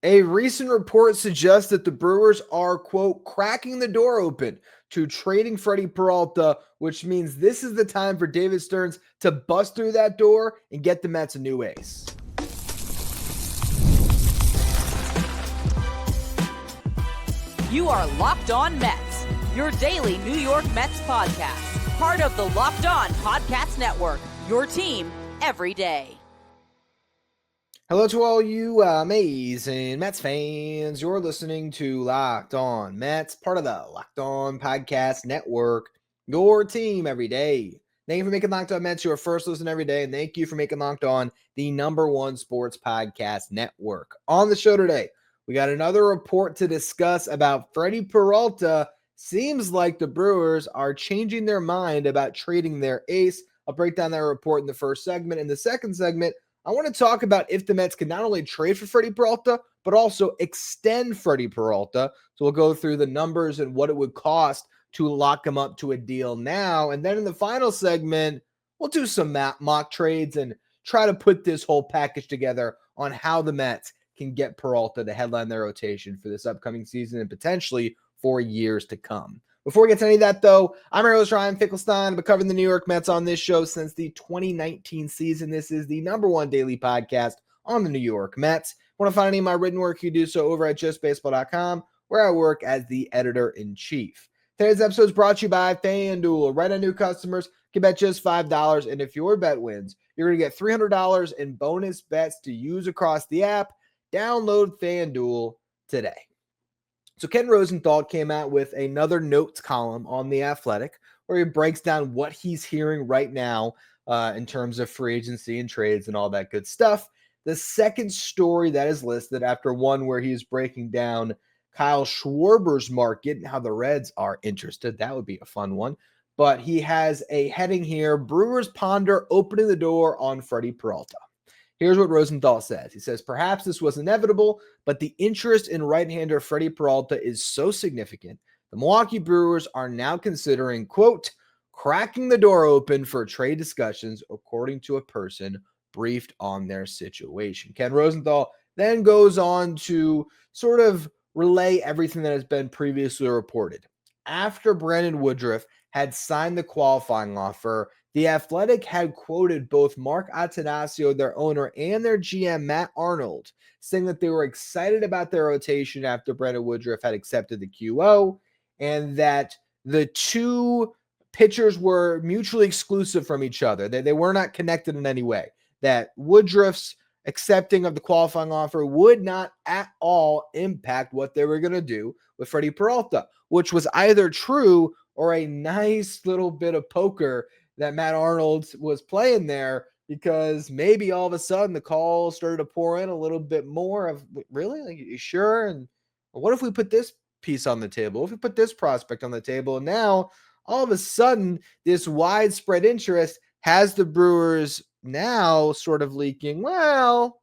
A recent report suggests that the Brewers are, quote, cracking the door open to trading Freddie Peralta, which means this is the time for David Stearns to bust through that door and get the Mets a new ace. You are Locked On Mets, your daily New York Mets podcast, part of the Locked On Podcast Network, your team every day. Hello to all you amazing Mets fans. You're listening to Locked On Mets, part of the Locked On Podcast Network, your team every day. Thank you for making Locked On Mets your first listen every day, and thank you for making Locked On the #1 sports podcast network. On the show today, we got another report to discuss about Freddie Peralta. Seems like the Brewers are changing their mind about trading their ace. I'll break down that report in the first segment. In the second segment, I want to talk about if the Mets can not only trade for Freddie Peralta, but also extend Freddie Peralta. So we'll go through the numbers and what it would cost to lock him up to a deal now. And then in the final segment, we'll do some mock trades and try to put this whole package together on how the Mets can get Peralta to headline their rotation for this upcoming season and potentially for years to come. Before we get to any of that, though, I'm your host, Ryan Finkelstein. I've been covering the New York Mets on this show since the 2019 season. This is the #1 daily podcast on the New York Mets. Want to find any of my written work, you do so over at justbaseball.com, where I work as the editor-in-chief. Today's episode is brought to you by FanDuel. Right on new customers can bet just $5, and if your bet wins, you're going to get $300 in bonus bets to use across the app. Download FanDuel today. So Ken Rosenthal came out with another notes column on The Athletic where he breaks down what he's hearing right now in terms of free agency and trades and all that good stuff. The second story that is listed after one where he's breaking down Kyle Schwarber's market and how the Reds are interested. That would be a fun one. But he has a heading here, Brewers ponder opening the door on Freddie Peralta. Here's what Rosenthal says. He says, perhaps this was inevitable, but the interest in right-hander Freddie Peralta is so significant. The Milwaukee Brewers are now considering, quote, cracking the door open for trade discussions, according to a person briefed on their situation. Ken Rosenthal then goes on to sort of relay everything that has been previously reported. After Brandon Woodruff had signed the qualifying offer, The Athletic had quoted both Mark Attanasio, their owner, and their GM, Matt Arnold, saying that they were excited about their rotation after Brandon Woodruff had accepted the QO, and that the two pitchers were mutually exclusive from each other. They were not connected in any way. That Woodruff's accepting of the qualifying offer would not at all impact what they were going to do with Freddie Peralta, which was either true or a nice little bit of poker that Matt Arnold was playing there, because maybe all of a sudden the calls started to pour in a little bit more of, really? Like, you sure? And what if we put this piece on the table? What if we put this prospect on the table? And now all of a sudden this widespread interest has the Brewers now sort of leaking, well,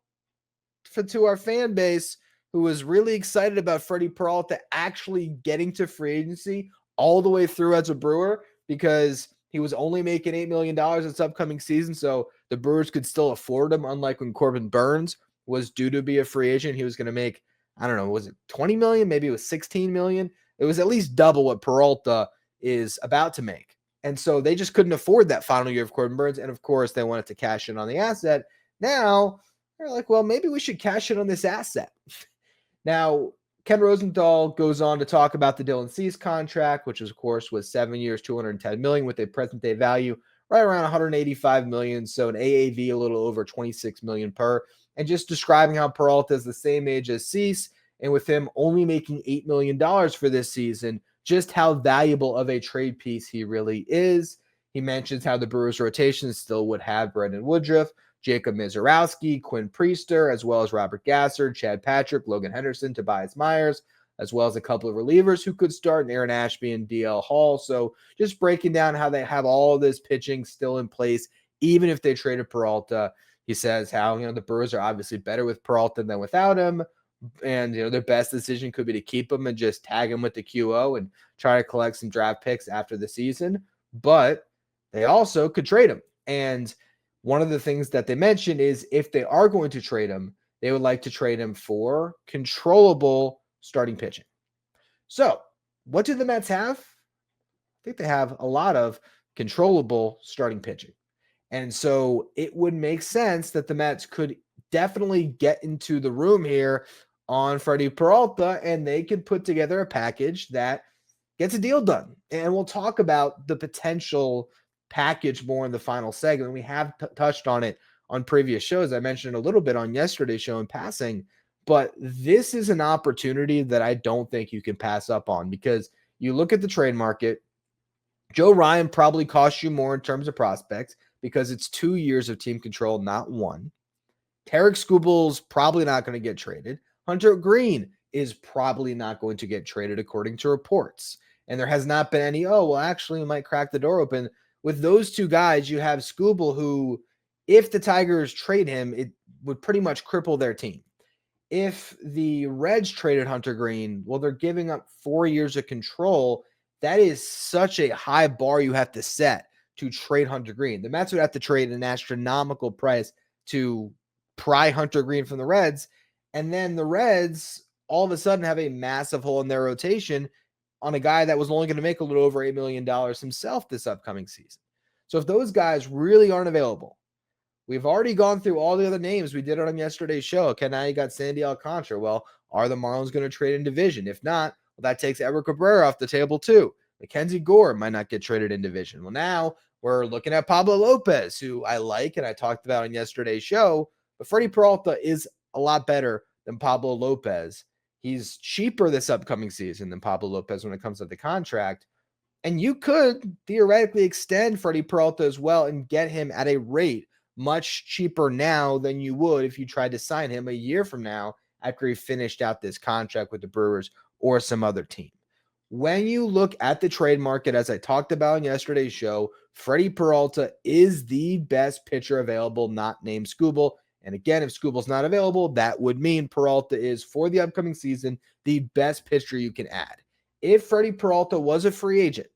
to our fan base who was really excited about Freddie Peralta actually getting to free agency all the way through as a Brewer, because he was only making $8 million this upcoming season, so the Brewers could still afford him, unlike when Corbin Burns was due to be a free agent. He was going to make, I don't know, was it $20 million? Maybe it was $16 million. It was at least double what Peralta is about to make. And so they just couldn't afford that final year of Corbin Burns, and of course they wanted to cash in on the asset. Now they're like, well, maybe we should cash in on this asset. Now, Ken Rosenthal goes on to talk about the Dylan Cease contract, which of course was 7 years, $210 million, with a present day value right around $185 million. So an AAV a little over $26 million per. And just describing how Peralta is the same age as Cease, and with him only making $8 million for this season, just how valuable of a trade piece he really is. He mentions how the Brewers rotation still would have Brandon Woodruff, Jacob Misiorowski, Quinn Priester, as well as Robert Gasser, Chad Patrick, Logan Henderson, Tobias Myers, as well as a couple of relievers who could start, Aaron Ashby and DL Hall. So just breaking down how they have all this pitching still in place, even if they traded Peralta. He says how, the Brewers are obviously better with Peralta than without him. And, their best decision could be to keep him and just tag him with the QO and try to collect some draft picks after the season. But they also could trade him. And one of the things that they mentioned is if they are going to trade him, they would like to trade him for controllable starting pitching. So, what do the Mets have? I think they have a lot of controllable starting pitching. And so it would make sense that the Mets could definitely get into the room here on Freddie Peralta, and they could put together a package that gets a deal done. And we'll talk about the potential package more in the final segment. We have touched on it on previous shows. I mentioned a little bit on yesterday's show in passing, but this is an opportunity that I don't think you can pass up on, because you look at the trade market. Joe Ryan probably costs you more in terms of prospects because it's 2 years of team control, not one. Tarik Skubal's probably not going to get traded. Hunter Green is probably not going to get traded according to reports. And there has not been any, actually, we might crack the door open. With those two guys, you have Skubal, who, if the Tigers trade him, it would pretty much cripple their team. If the Reds traded Hunter Green, well, they're giving up 4 years of control. That is such a high bar you have to set to trade Hunter Green. The Mets would have to trade an astronomical price to pry Hunter Green from the Reds. And then the Reds all of a sudden have a massive hole in their rotation on a guy that was only going to make a little over $8 million himself this upcoming season. So if those guys really aren't available, we've already gone through all the other names. We did it on yesterday's show. Okay, now you got Sandy Alcantara. Well, are the Marlins going to trade in division? If not, well, that takes Edward Cabrera off the table too. Mackenzie Gore might not get traded in division. Well, now we're looking at Pablo Lopez, who I like and I talked about on yesterday's show. But Freddie Peralta is a lot better than Pablo Lopez. He's cheaper this upcoming season than Pablo Lopez when it comes to the contract. And you could theoretically extend Freddie Peralta as well and get him at a rate much cheaper now than you would if you tried to sign him a year from now after he finished out this contract with the Brewers or some other team. When you look at the trade market, as I talked about in yesterday's show, Freddie Peralta is the best pitcher available, not named Skubal. And again, if Skubal's not available, that would mean Peralta is, for the upcoming season, the best pitcher you can add. If Freddie Peralta was a free agent,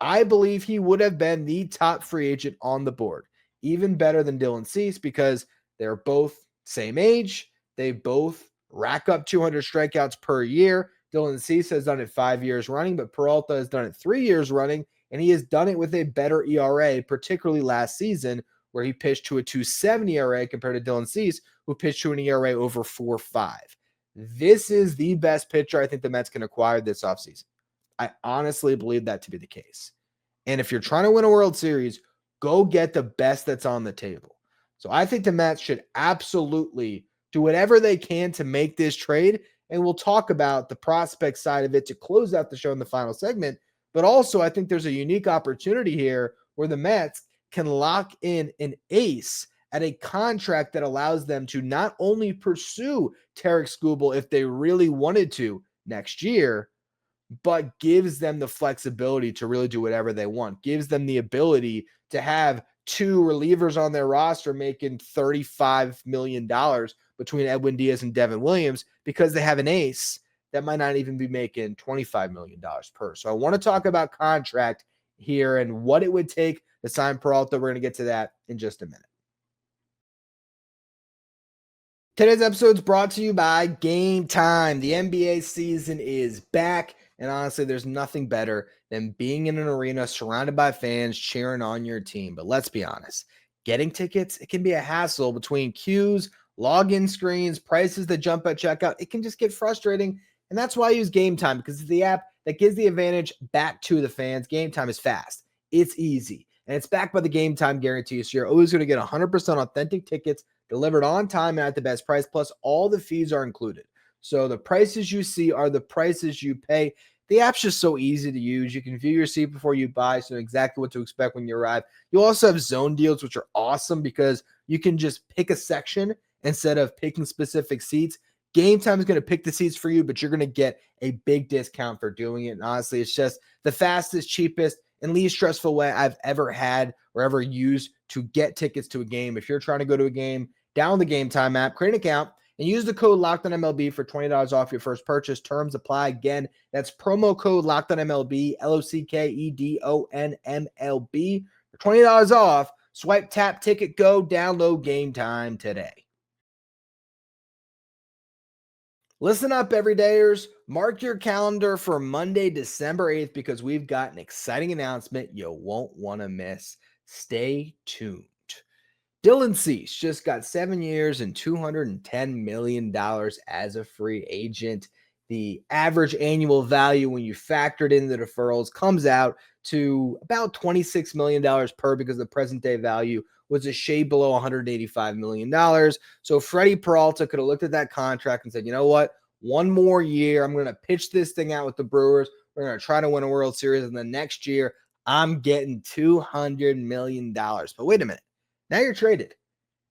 I believe he would have been the top free agent on the board, even better than Dylan Cease, because they're both same age. They both rack up 200 strikeouts per year. Dylan Cease has done it 5 years running, but Peralta has done it 3 years running, and he has done it with a better ERA, particularly last season, where he pitched to a 2.70 ERA compared to Dylan Cease, who pitched to an ERA over 4.5. This is the best pitcher I think the Mets can acquire this offseason. I honestly believe that to be the case. And if you're trying to win a World Series, go get the best that's on the table. So I think the Mets should absolutely do whatever they can to make this trade. And we'll talk about the prospect side of it to close out the show in the final segment. But also, I think there's a unique opportunity here where the Mets can lock in an ace at a contract that allows them to not only pursue Tarik Skubal if they really wanted to next year, but gives them the flexibility to really do whatever they want, gives them the ability to have two relievers on their roster making $35 million between Edwin Diaz and Devin Williams, because they have an ace that might not even be making $25 million per. So I want to talk about contract here and what it would take to sign Peralta. We're going to get to that in just a minute. Today's episode is brought to you by Game Time. The NBA season is back, and honestly, there's nothing better than being in an arena surrounded by fans cheering on your team. But let's be honest, getting tickets, it can be a hassle between queues, login screens, prices that jump at checkout. It can just get frustrating, and that's why I use Game Time, because it's the app that gives the advantage back to the fans. Game Time is fast, it's easy, and it's backed by the Game Time guarantee, so you're always going to get 100% authentic tickets delivered on time and at the best price, plus all the fees are included. So the prices you see are the prices you pay. The app's just so easy to use. You can view your seat before you buy, so you know exactly what to expect when you arrive. You also have zone deals, which are awesome because you can just pick a section instead of picking specific seats. Game Time is going to pick the seats for you, but you're going to get a big discount for doing it. And honestly, it's just the fastest, cheapest, and least stressful way I've ever had or ever used to get tickets to a game. If you're trying to go to a game, download the Game Time app, create an account, and use the code LOCKEDONMLB for $20 off your first purchase. Terms apply. Again, that's promo code LOCKEDONMLB, LOCKEDONMLB for $20 off. Swipe, tap, ticket, go, download Game Time today. Listen up, everydayers. Mark your calendar for Monday, December 8th, because we've got an exciting announcement you won't want to miss. Stay tuned. Dylan Cease just got 7 years and $210 million as a free agent. The average annual value when you factored in the deferrals comes out to about $26 million per, because the present day value was a shade below $185 million. So Freddie Peralta could have looked at that contract and said, you know what? One more year, I'm going to pitch this thing out with the Brewers. We're going to try to win a World Series. And the next year, I'm getting $200 million. But wait a minute. Now you're traded.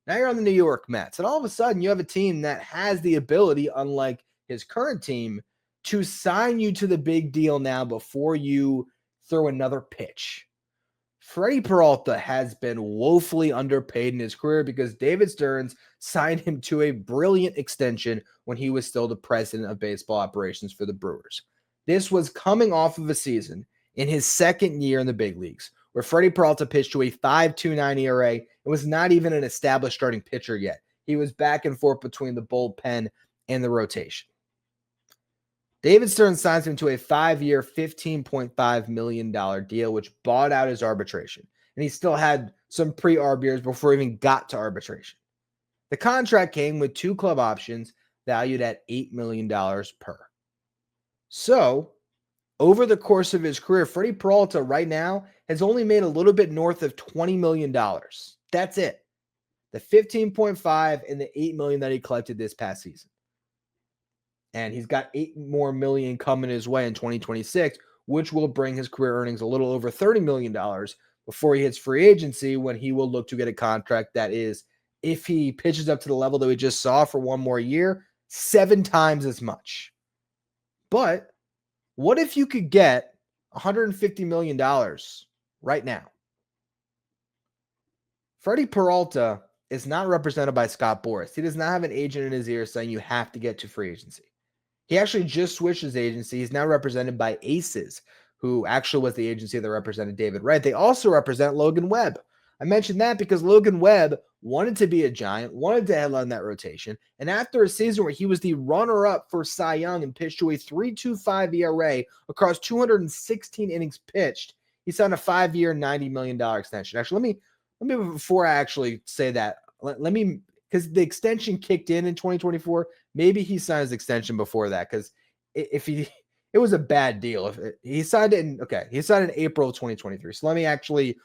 Now you're on the New York Mets. And all of a sudden, you have a team that has the ability, unlike his current team, to sign you to the big deal now before you throw another pitch. Freddie Peralta has been woefully underpaid in his career because David Stearns signed him to a brilliant extension when he was still the president of baseball operations for the Brewers. This was coming off of a season in his second year in the big leagues, where Freddie Peralta pitched to a 5.29 ERA and was not even an established starting pitcher yet. He was back and forth between the bullpen and the rotation. David Stearns signs him to a 5-year, $15.5 million deal, which bought out his arbitration. And he still had some pre-arb years before he even got to arbitration. The contract came with 2 club options valued at $8 million per. So, over the course of his career, Freddie Peralta right now has only made a little bit north of $20 million. That's it. The 15.5 and the $8 million that he collected this past season. And he's got $8 more million coming his way in 2026, which will bring his career earnings a little over $30 million before he hits free agency, when he will look to get a contract that is, if he pitches up to the level that we just saw for one more year, 7 times as much. But what if you could get $150 million right now? Freddie Peralta is not represented by Scott Boras. He does not have an agent in his ear saying you have to get to free agency. He actually just switched his agency. He's now represented by Aces, who actually was the agency that represented David Wright. They also represent Logan Webb. I mentioned that because Logan Webb wanted to be a Giant, wanted to headline that rotation, and after a season where he was the runner-up for Cy Young and pitched to a 3.25 ERA across 216 innings pitched, he signed a 5-year, $90 million extension. Actually, let me before I actually say that, let me, because the extension kicked in 2024, maybe he signed his extension before that, because it was a bad deal. He signed it he signed in April of 2023. So let me actually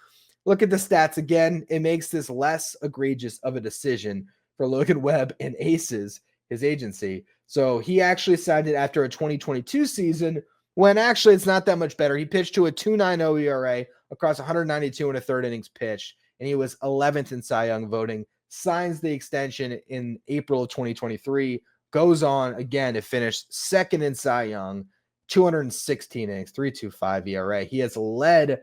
look at the stats again. It makes this less egregious of a decision for Logan Webb and Aces, his agency. So he actually signed it after a 2022 season, when actually it's not that much better. He pitched to a 2.90 ERA across 192 and a third innings pitched, and he was 11th in Cy Young voting. Signs the extension in April of 2023, goes on again to finish second in Cy Young, 216 innings, 3.25 ERA. He has led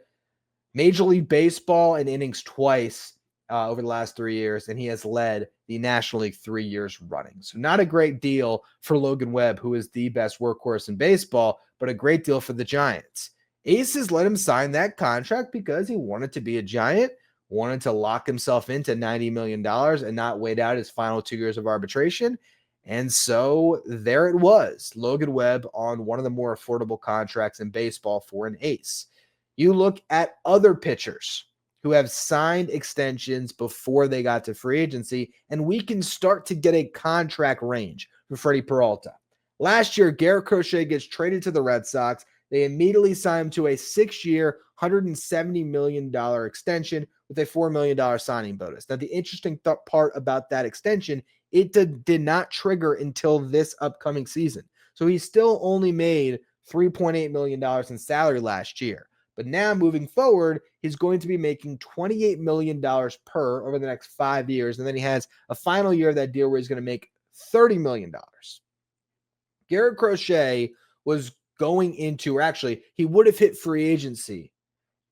Major League Baseball in innings twice over the last 3 years, and he has led the National League 3 years running. So not a great deal for Logan Webb, who is the best workhorse in baseball, but a great deal for the Giants. Aces let him sign that contract because he wanted to be a Giant, wanted to lock himself into $90 million and not wait out his final 2 years of arbitration. And so there it was, Logan Webb on one of the more affordable contracts in baseball for an ace. You look at other pitchers who have signed extensions before they got to free agency, and we can start to get a contract range for Freddie Peralta. Last year, Garrett Crochet gets traded to the Red Sox. They immediately signed him to a 6-year, $170 million extension with a $4 million signing bonus. Now, the interesting part about that extension, it did not trigger until this upcoming season. So he still only made $3.8 million in salary last year. But now moving forward, he's going to be making $28 million per over the next 5 years. And then he has a final year of that deal where he's going to make $30 million. Garrett Crochet was going into, or actually, he would have hit free agency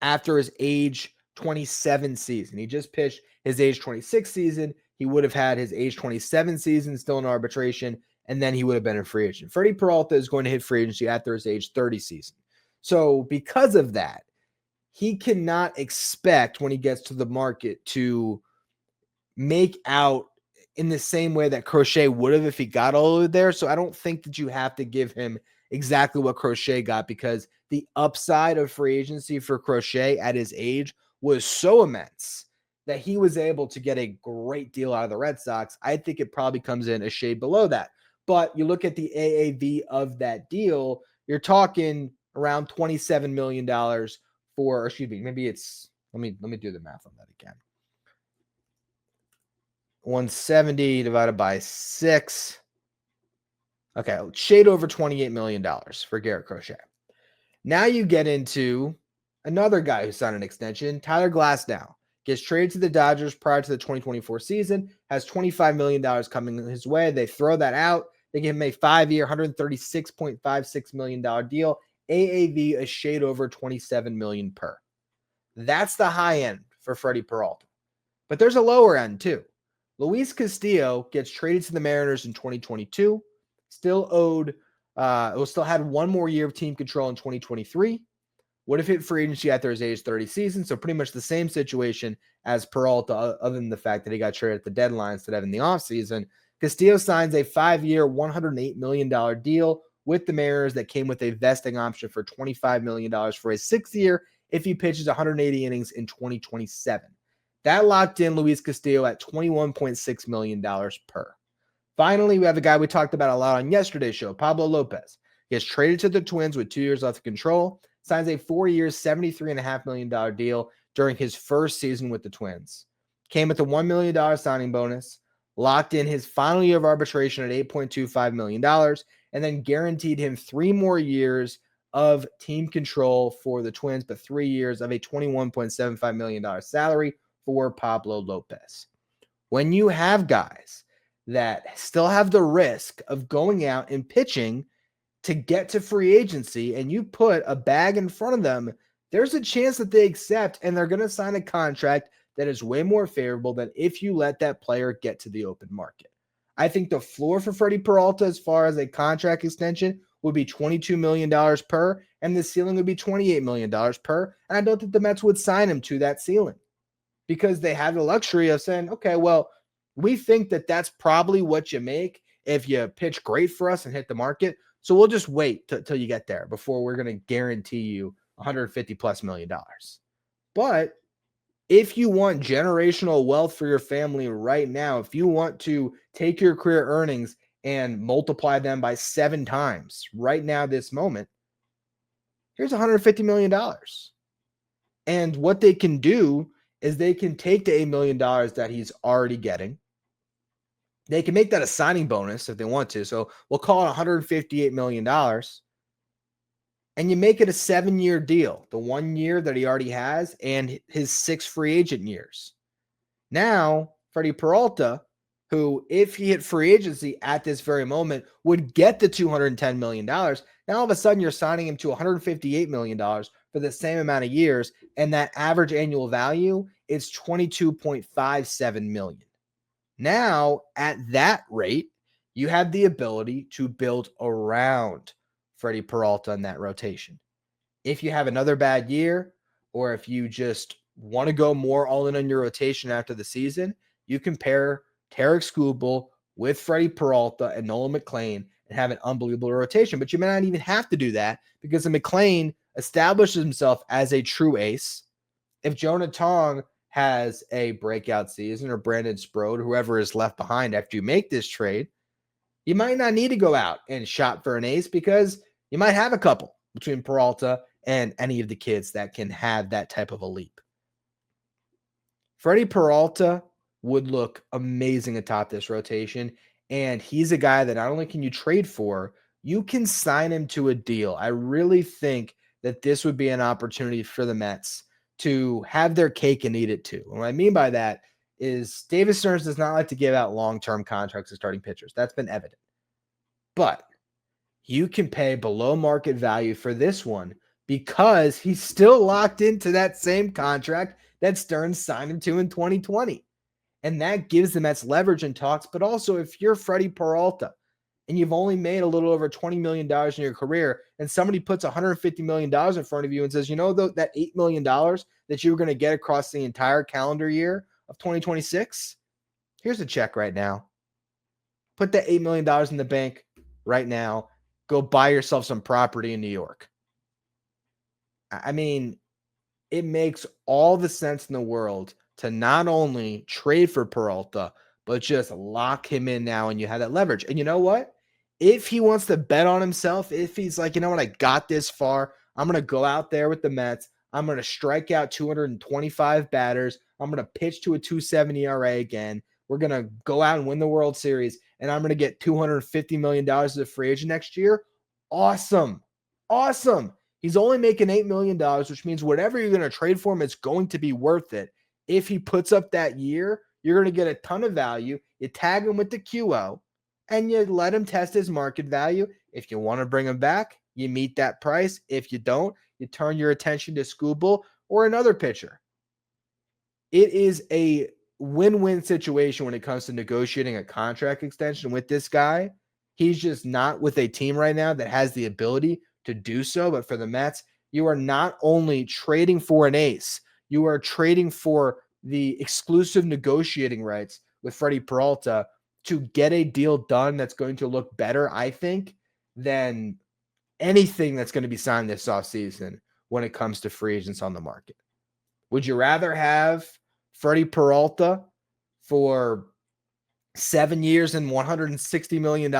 after his age 27 season. He just pitched his age 26 season. He would have had his age 27 season still in arbitration, and then he would have been a free agent. Freddie Peralta is going to hit free agency after his age 30 season. So because of that, he cannot expect when he gets to the market to make out in the same way that Crochet would have if he got all over there. So I don't think that you have to give him exactly what Crochet got, because the upside of free agency for Crochet at his age was so immense that he was able to get a great deal out of the Red Sox. I think it probably comes in a shade below that. But you look at the AAV of that deal, you're talking around $27 million for, or excuse me, maybe it's, let me do the math on that again. 170 divided by 6. Okay, shade over $28 million for Garrett Crochet. Now you get into another guy who signed an extension, Tyler Glasnow. Gets traded to the Dodgers prior to the 2024 season, has $25 million coming his way. They throw that out. They give him a 5-year, $136.56 million deal. AAV a shade over $27 million per. That's the high end for Freddie Peralta. But there's a lower end too. Luis Castillo gets traded to the Mariners in 2022. Still had one more year of team control in 2023. Would have hit free agency after his age 30 season. So pretty much the same situation as Peralta, other than the fact that he got traded at the deadline instead of in the offseason. Castillo signs a 5-year, $108 million deal with the Mariners that came with a vesting option for $25 million for his 6th year if he pitches 180 innings in 2027. That locked in Luis Castillo at $21.6 million per. Finally, we have a guy we talked about a lot on yesterday's show, Pablo Lopez. He gets traded to the Twins with 2 years left of control, signs a 4-year, $73.5 million deal during his first season with the Twins. Came with a $1 million signing bonus, locked in his final year of arbitration at $8.25 million, and then guaranteed him 3 more years of team control for the Twins, but 3 years of a $21.75 million salary for Pablo Lopez. When you have guys that still have the risk of going out and pitching to get to free agency, and you put a bag in front of them, there's a chance that they accept and they're going to sign a contract that is way more favorable than if you let that player get to the open market. I think the floor for Freddie Peralta as far as a contract extension would be $22 million per, and the ceiling would be $28 million per. And I don't think the Mets would sign him to that ceiling because they have the luxury of saying, okay, well, we think that that's probably what you make if you pitch great for us and hit the market. So we'll just wait till you get there before we're going to guarantee you $150+ million. But if you want generational wealth for your family right now, if you want to take your career earnings and multiply them by 7 times right now, this moment, here's $150 million. And what they can do is they can take the $8 million that he's already getting. They can make that a signing bonus if they want to. So we'll call it $158 million. And you make it a 7-year deal, the 1 year that he already has and his 6 free agent years. Now, Freddie Peralta, who, if he hit free agency at this very moment, would get the $210 million. Now, all of a sudden, you're signing him to $158 million for the same amount of years, and that average annual value is $22.57 million. Now, at that rate, you have the ability to build around Freddie Peralta in that rotation. If you have another bad year, or if you just want to go more all in on your rotation after the season, you can pair Tarik Skubal with Freddie Peralta and Nolan McLean and have an unbelievable rotation. But you may not even have to do that because McLean establishes himself as a true ace. If Jonah Tong has a breakout season, or Brandon Sprode, whoever is left behind after you make this trade, you might not need to go out and shop for an ace because you might have a couple between Peralta and any of the kids that can have that type of a leap. Freddie Peralta would look amazing atop this rotation, and he's a guy that not only can you trade for, you can sign him to a deal. I really think that this would be an opportunity for the Mets to have their cake and eat it too. And what I mean by that is Davis Stearns does not like to give out long-term contracts to starting pitchers. That's been evident. But you can pay below market value for this one because he's still locked into that same contract that Stearns signed him to in 2020. And that gives the Mets leverage in talks. But also, if you're Freddie Peralta and you've only made a little over $20 million in your career, and somebody puts $150 million in front of you and says, you know, that $8 million that you were going to get across the entire calendar year of 2026, here's a check right now. Put that $8 million in the bank right now. Go buy yourself some property in New York. I mean, it makes all the sense in the world to not only trade for Peralta, but just lock him in now and you have that leverage. And you know what? If he wants to bet on himself, if he's like, you know what, I got this far, I'm going to go out there with the Mets. I'm going to strike out 225 batters. I'm going to pitch to a 270 ERA again. We're going to go out and win the World Series, and I'm going to get $250 million as a free agent next year. Awesome. Awesome. He's only making $8 million, which means whatever you're going to trade for him, it's going to be worth it. If he puts up that year, you're going to get a ton of value. You tag him with the QO, and you let him test his market value. If you want to bring him back, you meet that price. If you don't, you turn your attention to Skubal or another pitcher. It is a win-win situation when it comes to negotiating a contract extension with this guy. He's just not with a team right now that has the ability to do so. But for the Mets, you are not only trading for an ace, you are trading for the exclusive negotiating rights with Freddie Peralta to get a deal done that's going to look better, I think, than anything that's going to be signed this offseason when it comes to free agents on the market. Would you rather have Freddie Peralta for 7 years and $160 million,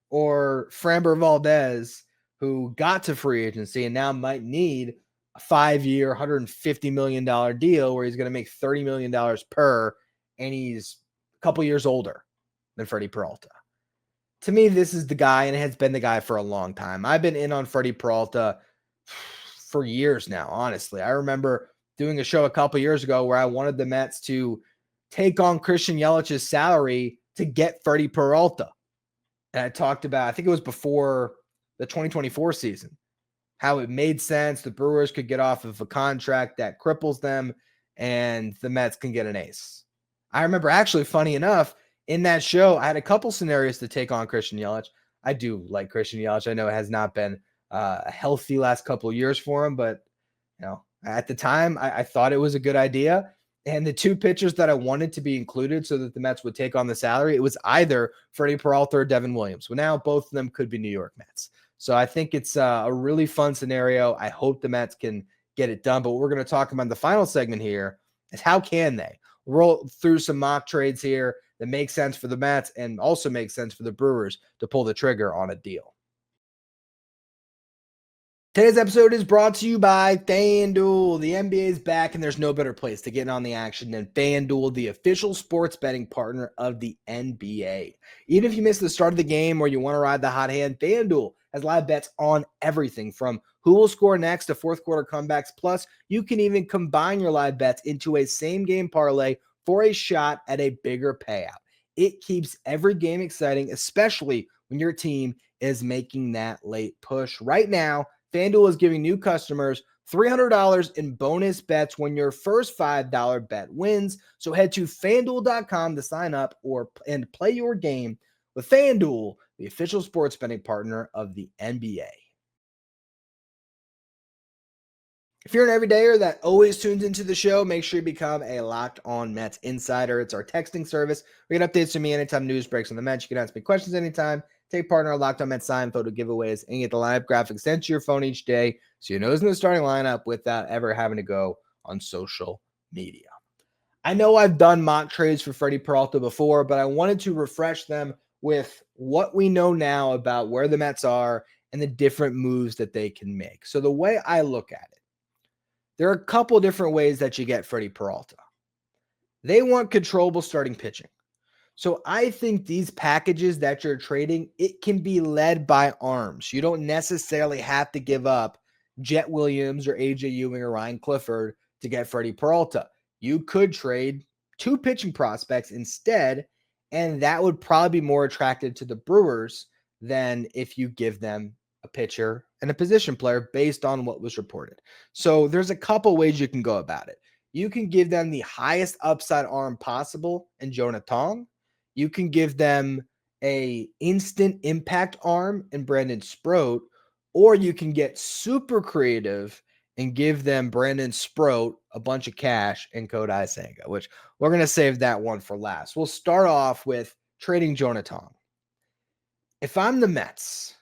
or Framber Valdez, who got to free agency and now might need a 5-year, $150 million deal where he's going to make $30 million per, and he's a couple years older than Freddie Peralta? To me, this is the guy, and it has been the guy for a long time. I've been in on Freddie Peralta for years now, honestly. I remember doing a show a couple years ago where I wanted the Mets to take on Christian Yelich's salary to get Freddie Peralta. And I talked about, I think it was before the 2024 season, how it made sense. The Brewers could get off of a contract that cripples them, and the Mets can get an ace. I remember, actually, funny enough, in that show, I had a couple scenarios to take on Christian Yelich. I do like Christian Yelich. I know it has not been a healthy last couple of years for him, but at the time, I thought it was a good idea. And the two pitchers that I wanted to be included so that the Mets would take on the salary, it was either Freddie Peralta or Devin Williams. Well, now both of them could be New York Mets. So I think it's a really fun scenario. I hope the Mets can get it done. But what we're going to talk about in the final segment here is how can they roll through some mock trades here that make sense for the Mets and also make sense for the Brewers to pull the trigger on a deal. Today's episode is brought to you by FanDuel. The NBA is back, and there's no better place to get in on the action than FanDuel, the official sports betting partner of the NBA. Even if you miss the start of the game or you want to ride the hot hand, FanDuel has live bets on everything from who will score next to fourth quarter comebacks. Plus, you can even combine your live bets into a same-game parlay for a shot at a bigger payout. It keeps every game exciting, especially when your team is making that late push. Right now, FanDuel is giving new customers $300 in bonus bets when your first $5 bet wins. So head to FanDuel.com to sign up and play your game with FanDuel, the official sports betting partner of the NBA. If you're an everydayer that always tunes into the show, make sure you become a Locked On Mets insider. It's our texting service. We get updates from me anytime news breaks on the Mets. You can ask me questions anytime. Take part in our Locked On Mets sign photo giveaways and get the lineup graphics sent to your phone each day so you know who's in the starting lineup without ever having to go on social media. I know I've done mock trades for Freddie Peralta before, but I wanted to refresh them with what we know now about where the Mets are and the different moves that they can make. So the way I look at it, there are a couple different ways that you get Freddie Peralta. They want controllable starting pitching. So I think these packages that you're trading, it can be led by arms. You don't necessarily have to give up Jet Williams or AJ Ewing or Ryan Clifford to get Freddie Peralta. You could trade two pitching prospects instead, and that would probably be more attractive to the Brewers than if you give them a pitcher and a position player based on what was reported. So there's a couple ways you can go about it. You can give them the highest upside arm possible in Jonah Tong. You can give them a instant impact arm in Brandon Sproat, or you can get super creative and give them Brandon Sproat a bunch of cash and Kodai Senga, which we're going to save that one for last. We'll start off with trading Jonah Tong. If I'm the Mets,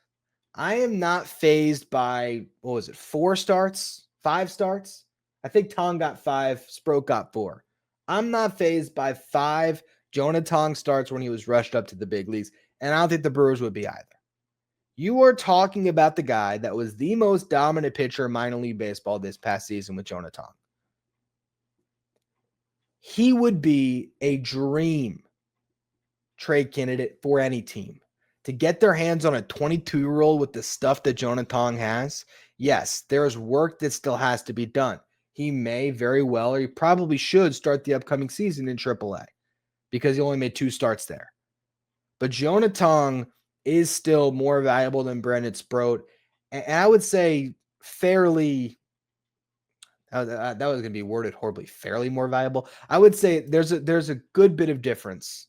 I am not fazed by, 4 starts, 5 starts? I think Tong got 5, Sproat got 4. I'm not fazed by 5 Jonah Tong starts when he was rushed up to the big leagues, and I don't think the Brewers would be either. You are talking about the guy that was the most dominant pitcher in minor league baseball this past season with Jonah Tong. He would be a dream trade candidate for any team. To get their hands on a 22-year-old with the stuff that Jonah Tong has, yes, there's work that still has to be done. He may very well, or he probably should, start the upcoming season in AAA because he only made 2 starts there. But Jonah Tong is still more valuable than Brandon Sproat. And I would say fairly, that was going to be worded horribly, fairly more valuable. I would say there's a good bit of difference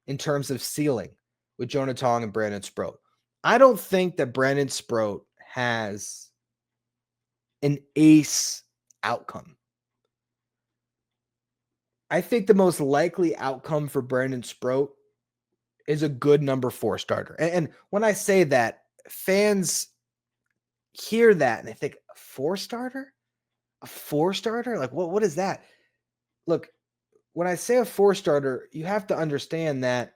in terms of ceiling with Jonah Tong and Brandon Sproat. I don't think that Brandon Sproat has an ace outcome. I think the most likely outcome for Brandon Sproat is a good number 4 starter. And when I say that, fans hear that and they think, a 4 starter? A 4 starter? Like, what is that? Look, when I say a 4 starter, you have to understand that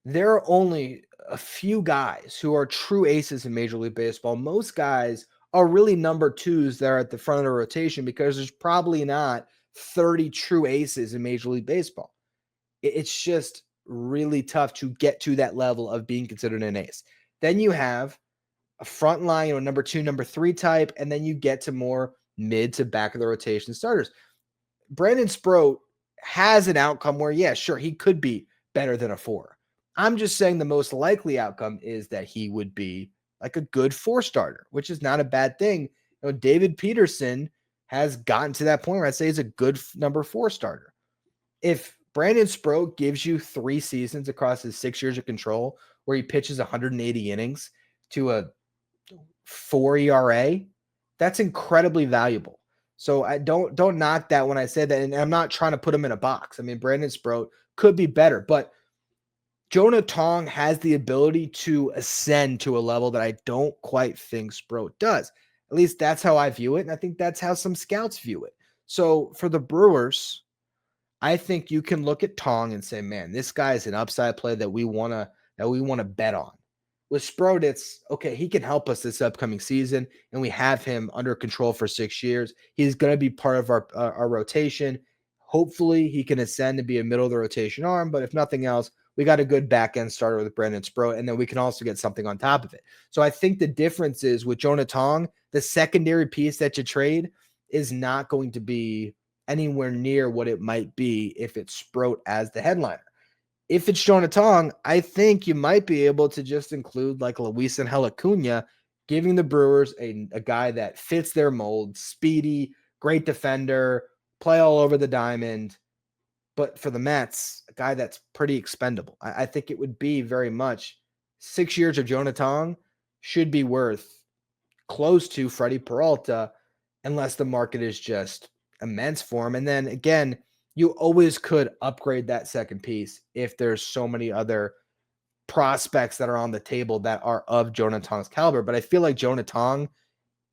there are only a few guys who are true aces in Major League Baseball. Most guys are really number 2s that are at the front of the rotation because there's probably not 30 true aces in Major League Baseball. It's just really tough to get to that level of being considered an ace. Then you have a front line, number 2, number 3 type, and then you get to more mid to back of the rotation starters. Brandon Sproat has an outcome where, yeah, sure, he could be better than a 4. I'm just saying the most likely outcome is that he would be like a good 4 starter, which is not a bad thing. David Peterson has gotten to that point where I'd say he's a good number 4 starter. If Brandon Sproat gives you 3 seasons across his 6 years of control where he pitches 180 innings to a 4 ERA, that's incredibly valuable. So I don't knock that when I say that, and I'm not trying to put him in a box. I mean, Brandon Sproat could be better, but Jonah Tong has the ability to ascend to a level that I don't quite think Sproat does. At least that's how I view it, and I think that's how some scouts view it. So for the Brewers, I think you can look at Tong and say, man, this guy is an upside play that we want to bet on. With Sproat, it's okay, he can help us this upcoming season, and we have him under control for 6 years. He's going to be part of our rotation. Hopefully, he can ascend to be a middle of the rotation arm, but if nothing else, we got a good back-end starter with Brandon Sproat, and then we can also get something on top of it. So I think the difference is with Jonah Tong, the secondary piece that you trade is not going to be anywhere near what it might be if it's Sproat as the headliner. If it's Jonah Tong, I think you might be able to just include like Luisangel Acuna, giving the Brewers a guy that fits their mold, speedy, great defender, play all over the diamond. But for the Mets, a guy that's pretty expendable. I think it would be very much 6 years of Jonah Tong should be worth close to Freddie Peralta unless the market is just immense for him. And then again, you always could upgrade that second piece if there's so many other prospects that are on the table that are of Jonah Tong's caliber. But I feel like Jonah Tong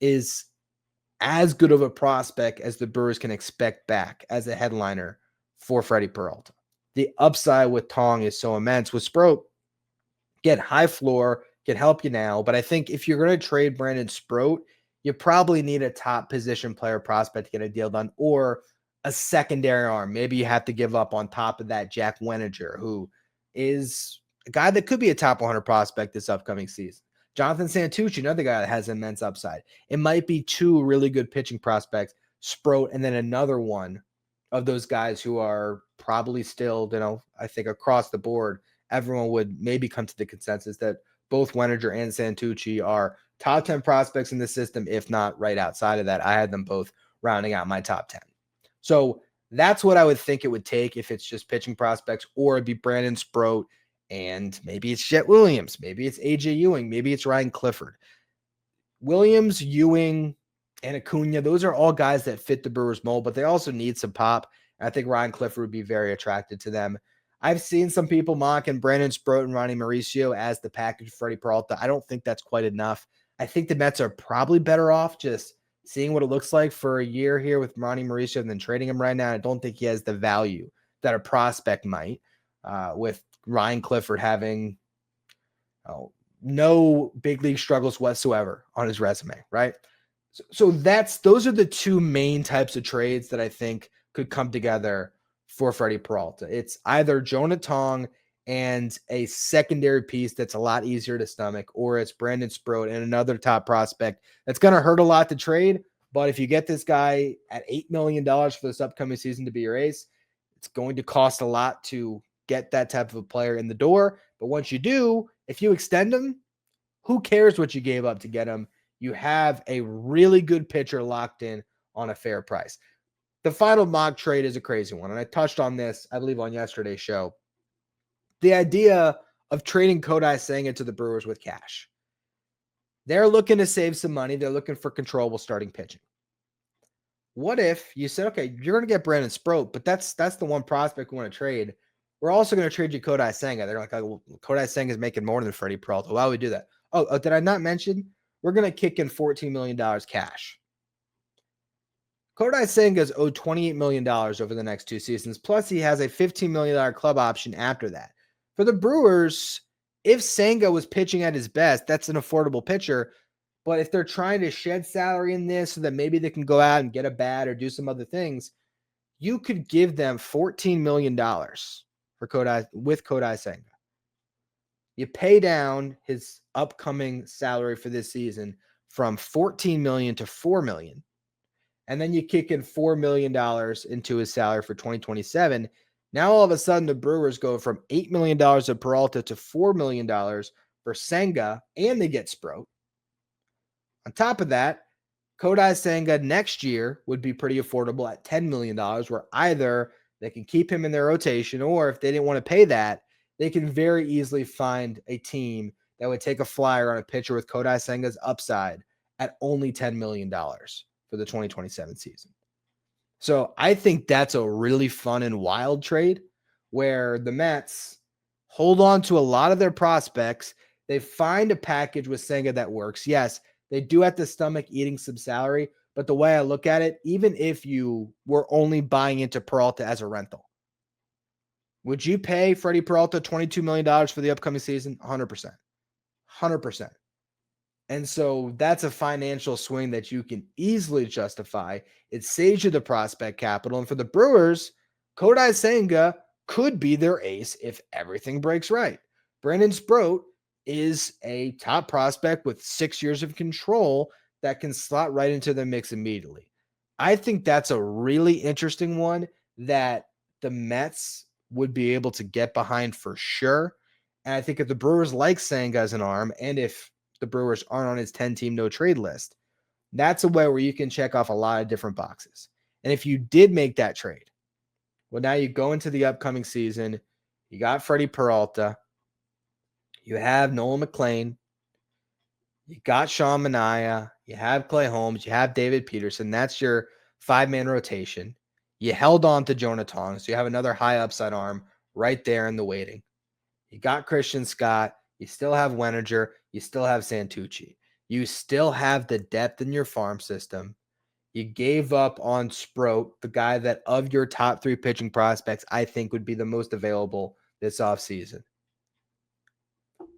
is as good of a prospect as the Brewers can expect back as a headliner for Freddie Peralta. The upside with Tong is so immense. With Sproat, get high floor, can help you now. But I think if you're going to trade Brandon Sproat, you probably need a top position player prospect to get a deal done, or a secondary arm. Maybe you have to give up on top of that Jack Weninger, who is a guy that could be a top 100 prospect this upcoming season. Jonathan Santucci, another guy that has immense upside. It might be 2 really good pitching prospects, Sproat, and then another one of those guys who are probably still, I think across the board, everyone would maybe come to the consensus that both Weninger and Santucci are top 10 prospects in the system, if not right outside of that. I had them both rounding out my top 10. So that's what I would think it would take if it's just pitching prospects, or it'd be Brandon Sproat, and maybe it's Jet Williams, maybe it's AJ Ewing, maybe it's Ryan Clifford. Williams, Ewing, and Acuna, those are all guys that fit the Brewers mold, but they also need some pop. I think Ryan Clifford would be very attracted to them. I've seen some people mocking Brandon Sproat and Ronnie Mauricio as the package for Freddie Peralta. I don't think that's quite enough. I think the Mets are probably better off just seeing what it looks like for a year here with Ronnie Mauricio and then trading him right now. I don't think he has the value that a prospect might, with Ryan Clifford having no big league struggles whatsoever on his resume, right? So those are the two main types of trades that I think could come together for Freddie Peralta. It's either Jonah Tong and a secondary piece that's a lot easier to stomach, or it's Brandon Sproat and another top prospect that's going to hurt a lot to trade. But if you get this guy at $8 million for this upcoming season to be your ace, it's going to cost a lot to get that type of a player in the door. But once you do, if you extend him, who cares what you gave up to get him? You have a really good pitcher locked in on a fair price. The final mock trade is a crazy one, and I touched on this, I believe, on yesterday's show. The idea of trading Kodai Senga to the Brewers with cash. They're looking to save some money. They're looking for controllable starting pitching. What if you said, okay, you're going to get Brandon Sproat, but that's the one prospect we want to trade. We're also going to trade you Kodai Senga. They're like, oh, well, Kodai Senga is making more than Freddie Peralta. Why would we do that? Oh, did I not mention? We're going to kick in $14 million cash. Kodai Senga is owed $28 million over the next 2 seasons. Plus, he has a $15 million club option after that. For the Brewers, if Senga was pitching at his best, that's an affordable pitcher. But if they're trying to shed salary in this so that maybe they can go out and get a bat or do some other things, you could give them $14 million for Kodai Senga. You pay down his upcoming salary for this season from $14 million to $4 million. And then you kick in $4 million into his salary for 2027. Now, all of a sudden, the Brewers go from $8 million of Peralta to $4 million for Senga, and they get Sproat. On top of that, Kodai Senga next year would be pretty affordable at $10 million, where either they can keep him in their rotation, or if they didn't want to pay that, they can very easily find a team that would take a flyer on a pitcher with Kodai Senga's upside at only $10 million for the 2027 season. So I think that's a really fun and wild trade where the Mets hold on to a lot of their prospects. They find a package with Senga that works. Yes, they do have to stomach eating some salary, but the way I look at it, even if you were only buying into Peralta as a rental, would you pay Freddie Peralta $22 million for the upcoming season? 100%. 100%. And so that's a financial swing that you can easily justify. It saves you the prospect capital. And for the Brewers, Kodai Senga could be their ace if everything breaks right. Brandon Sproat is a top prospect with 6 years of control that can slot right into the mix immediately. I think that's a really interesting one that the Mets would be able to get behind for sure. And I think if the Brewers like Senga as an arm, and if the Brewers aren't on his 10-team no-trade list, that's a way where you can check off a lot of different boxes. And if you did make that trade, well, now you go into the upcoming season, you got Freddie Peralta, you have Nolan McLean, you got Sean Manaea, you have Clay Holmes, you have David Peterson. That's your 5-man rotation. You held on to Jonah Tong, so you have another high upside arm right there in the waiting. You got Christian Scott. You still have Weninger. You still have Santucci. You still have the depth in your farm system. You gave up on Sproat, the guy that of your top 3 pitching prospects, I think would be the most available this offseason.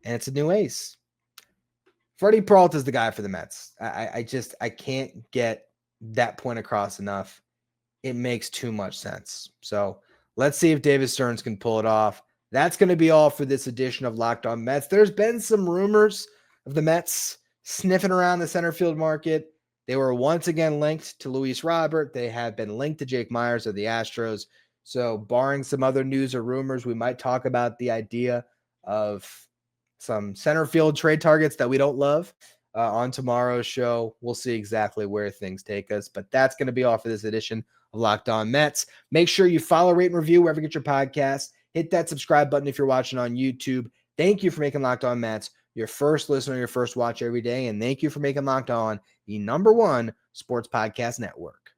And it's a new ace. Freddie Peralta is the guy for the Mets. I can't get that point across enough. It makes too much sense. So let's see if David Stearns can pull it off. That's going to be all for this edition of Locked On Mets. There's been some rumors of the Mets sniffing around the center field market. They were once again linked to Luis Robert. They have been linked to Jake Myers of the Astros. So barring some other news or rumors, we might talk about the idea of some center field trade targets that we don't love on tomorrow's show. We'll see exactly where things take us. But that's going to be all for this edition of Locked On Mets. Make sure you follow, rate, and review wherever you get your podcast. Hit that subscribe button if you're watching on YouTube. Thank you for making Locked On Mets your first listener, your first watch every day. And thank you for making Locked On the #1 sports podcast network.